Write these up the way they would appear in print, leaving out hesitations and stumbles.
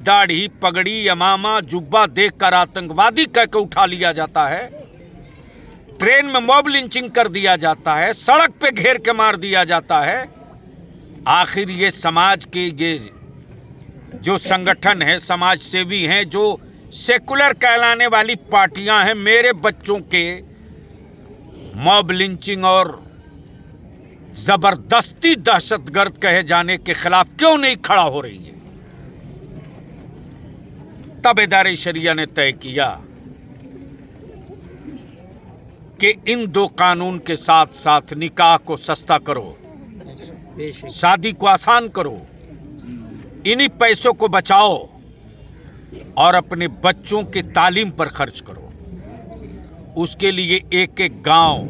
दाढ़ी पगड़ी यमामा जुब्बा देखकर आतंकवादी कहकर उठा लिया जाता है, ट्रेन में मॉब लिंचिंग कर दिया जाता है, सड़क पे घेर के मार दिया जाता है। आखिर ये समाज के ये जो संगठन है, समाज सेवी हैं, जो सेकुलर कहलाने वाली पार्टियां हैं, मेरे बच्चों के मॉब लिंचिंग और जबरदस्ती दहशतगर्द कहे जाने के खिलाफ क्यों नहीं खड़ा हो रही है? तब इदारे शरिया ने तय किया कि इन दो कानून के साथ साथ निकाह को सस्ता करो, शादी को आसान करो, इन्हीं पैसों को बचाओ और अपने बच्चों की तालीम पर खर्च करो। उसके लिए एक एक गांव,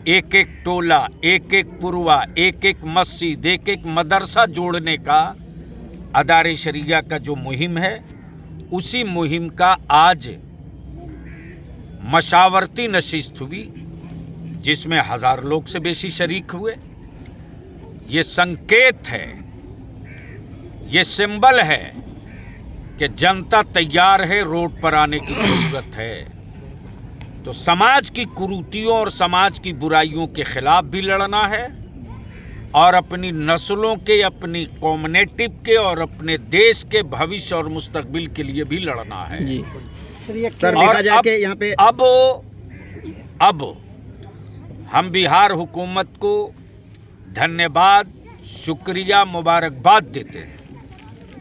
एक एक टोला, एक एक पुरवा, एक एक मस्जिद, एक एक मदरसा जोड़ने का अदारे शरिया का जो मुहिम है, उसी मुहिम का आज मशावरती नशिस्त हुई, जिसमें 1000 लोग से बेशी शरीक हुए। ये संकेत है, ये सिंबल है कि जनता तैयार है, रोड पर आने की जरूरत है। तो समाज की कुरीतियों और समाज की बुराइयों के खिलाफ भी लड़ना है और अपनी नस्लों के, अपनी कम्युनिटी के और अपने देश के भविष्य और मुस्तकबिल के लिए भी लड़ना है जी। सर देखा जाए कि यहाँ पे अब हम बिहार हुकूमत को धन्यवाद, शुक्रिया, मुबारकबाद देते हैं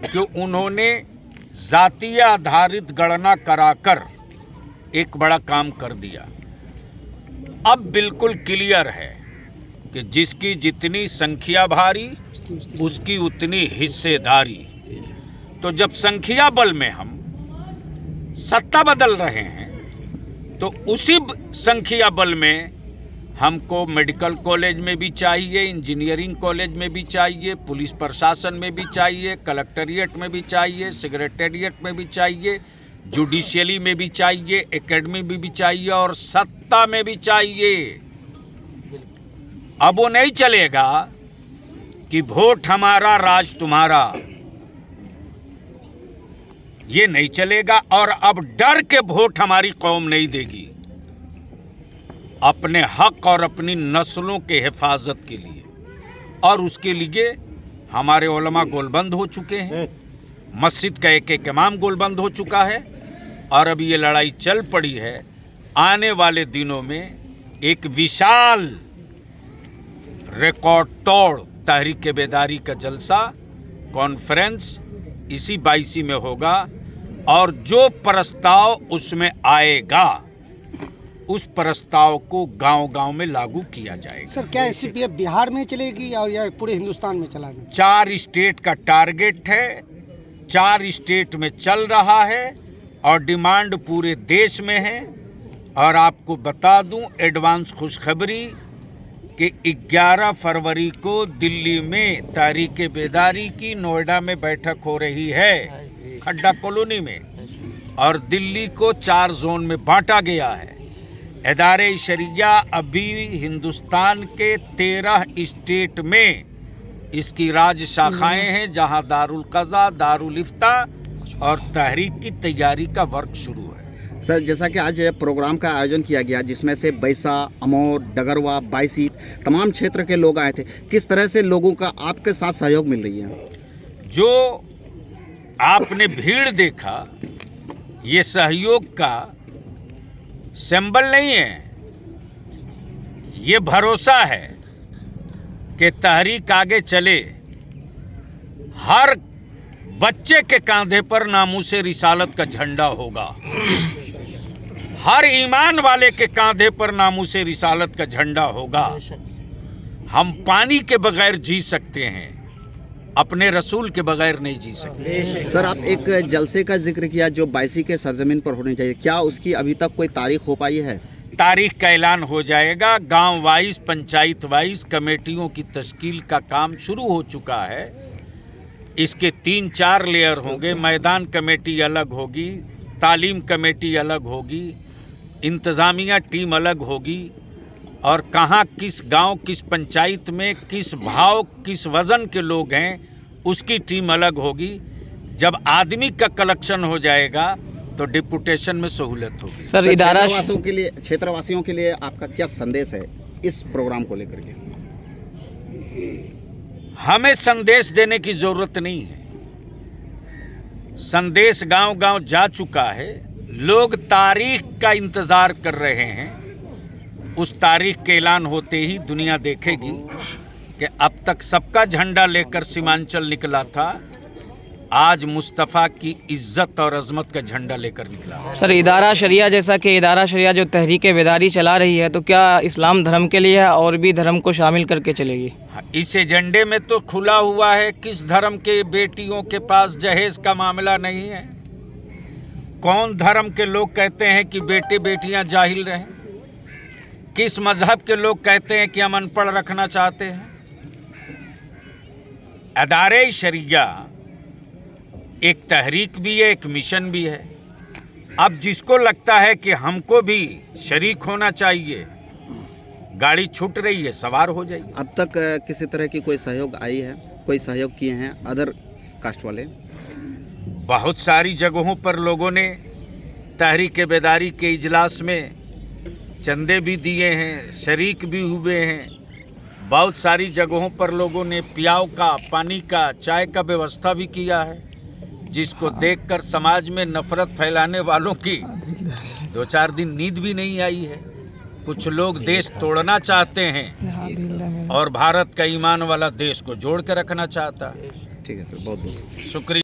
कि उन्होंने जातीय आधारित गणना कराकर एक बड़ा काम कर दिया। अब बिल्कुल क्लियर है कि जिसकी जितनी संख्या भारी उसकी उतनी हिस्सेदारी। तो जब संख्या बल में हम सत्ता बदल रहे हैं तो उसी संख्या बल में हमको मेडिकल कॉलेज में भी चाहिए, इंजीनियरिंग कॉलेज में भी चाहिए, पुलिस प्रशासन में भी चाहिए, कलेक्ट्रेट में भी चाहिए, सेक्रेटेरिएट में भी चाहिए, जुडिशियली में भी चाहिए, एकेडमी में भी चाहिए और सत्ता में भी चाहिए। अब वो नहीं चलेगा कि वोट हमारा राज तुम्हारा, ये नहीं चलेगा। और अब डर के वोट हमारी कौम नहीं देगी। अपने हक और अपनी नस्लों के हिफाजत के लिए और उसके लिए हमारे उलमा गोलबंद हो चुके हैं, मस्जिद का एक एक इमाम गोलबंद हो चुका है और अब ये लड़ाई चल पड़ी है। आने वाले दिनों में एक विशाल रिकॉर्ड तोड़ तहरीक बेदारी का जलसा कॉन्फ्रेंस इसी 22 में होगा और जो प्रस्ताव उसमें आएगा उस प्रस्ताव को गांव-गांव में लागू किया जाएगा। सर क्या एससीपीएफ बिहार में चलेगी और या पूरे हिंदुस्तान में चलाएगी? 4 स्टेट का टारगेट है, 4 स्टेट में चल रहा है और डिमांड पूरे देश में है। और आपको बता दूं एडवांस खुशखबरी कि 11 फरवरी को दिल्ली में तहरीक बेदारी की नोएडा में बैठक हो रही है, खड्डा कॉलोनी में, और दिल्ली को 4 जोन में बांटा गया है। इदारे शरिया अभी हिंदुस्तान के 13 स्टेट में इसकी राज शाखाएं हैं, जहां दारुल कज़ा, दारुल इफ्ता और तहरीक की तैयारी का वर्क शुरू है। सर जैसा कि आज प्रोग्राम का आयोजन किया गया जिसमें से बैसा, अमौर, डगरवा, बायसीत तमाम क्षेत्र के लोग आए थे, किस तरह से लोगों का आपके साथ सहयोग मिल रही है? जो आपने भीड़ देखा, ये सहयोग का सिंबल नहीं है, ये भरोसा है कि तहरीक आगे चले। हर बच्चे के कांधे पर नामूसे रिसालत का झंडा होगा, हर ईमान वाले के कांधे पर नामूसे रिसालत का झंडा होगा। हम पानी के बगैर जी सकते हैं, अपने रसूल के बगैर नहीं जी सकते। सर आप एक जलसे का जिक्र किया जो 22 के सरजमीन पर होनी चाहिए, क्या उसकी अभी तक कोई तारीख हो पाई है? तारीख का ऐलान हो जाएगा। गांव वाइज, पंचायत वाइज कमेटियों की तश्कील का काम शुरू हो चुका है। इसके 3-4 लेयर होंगे। मैदान कमेटी अलग होगी, तालीम कमेटी अलग होगी, इंतज़ामिया टीम अलग होगी और कहाँ किस गांव, किस पंचायत में किस भाव, किस वज़न के लोग हैं, उसकी टीम अलग होगी। जब आदमी का कलेक्शन हो जाएगा तो डिपुटेशन में सहूलत होगी। सर इदारा क्षेत्रवासियों के लिए आपका क्या संदेश है इस प्रोग्राम को लेकर के? हमें संदेश देने की जरूरत नहीं है, संदेश गांव-गांव जा चुका है। लोग तारीख का इंतजार कर रहे हैं। उस तारीख के ऐलान होते ही दुनिया देखेगी कि अब तक सबका झंडा लेकर सीमांचल निकला था, आज मुस्तफ़ा की इज्जत और अजमत का झंडा लेकर निकला। सर इदारा शरिया, जैसा कि इदारा शरिया जो तहरीक बेदारी चला रही है, तो क्या इस्लाम धर्म के लिए है और भी धर्म को शामिल करके चलेगी? इस एजेंडे में तो खुला हुआ है, किस धर्म के बेटियों के पास जहेज का मामला नहीं है। कौन धर्म के लोग कहते हैं कि बेटे बेटियां जाहिल रहें? किस मजहब के लोग कहते हैं कि हम अनपढ़ रखना चाहते हैं? अदारे शरिया एक तहरीक भी है, एक मिशन भी है। अब जिसको लगता है कि हमको भी शरीक होना चाहिए, गाड़ी छूट रही है, सवार हो जाइए। अब तक किसी तरह की कोई सहयोग आई है, कोई सहयोग किए हैं अदर कास्ट वाले? बहुत सारी जगहों पर लोगों ने तहरीक बेदारी के इजलास में चंदे भी दिए हैं, शरीक भी हुए हैं। बहुत सारी जगहों पर लोगों ने पियाव का, पानी का, चाय का व्यवस्था भी किया है, जिसको देखकर समाज में नफरत फैलाने वालों की 2-4 दिन नींद भी नहीं आई है। कुछ लोग देश तोड़ना चाहते हैं और भारत का ईमान वाला देश को जोड़ के रखना चाहता है। ठीक है सर, बहुत बहुत शुक्रिया।